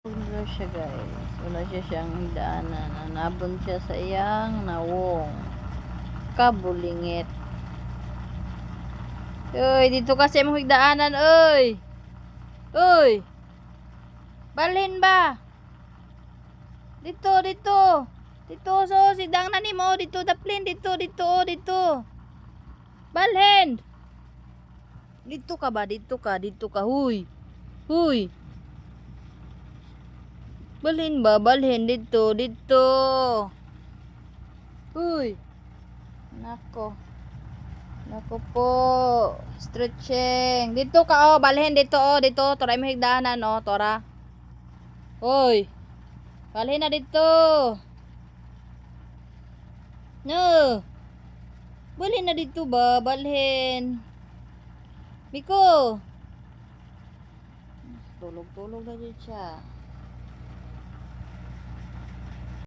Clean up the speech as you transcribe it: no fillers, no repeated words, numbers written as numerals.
Wala siya guys. Wala siyang daanan. Nanabon siya sa iyang nawong. Kabulingit. Uy, dito kasi mo higdaanan, uy. Uy. Balhin ba? Dito, dito. Dito, so, sidang na nimo. Dito, daplin. Dito, dito, dito. Balhin. Dito ka ba? Dito ka, dito ka. Huy. Huy. Balhin ba? Balhin. Dito, dito. Huy. Nako. Nako po. Stretching. Dito ka, oh. Balhin dito, oh. Dito. Toray mo higdaanan, oh. Tora. Hoy. Balhin na dito. No. Balhin na dito ba? Balhin. Miko. Tulog-tulog na dito siya.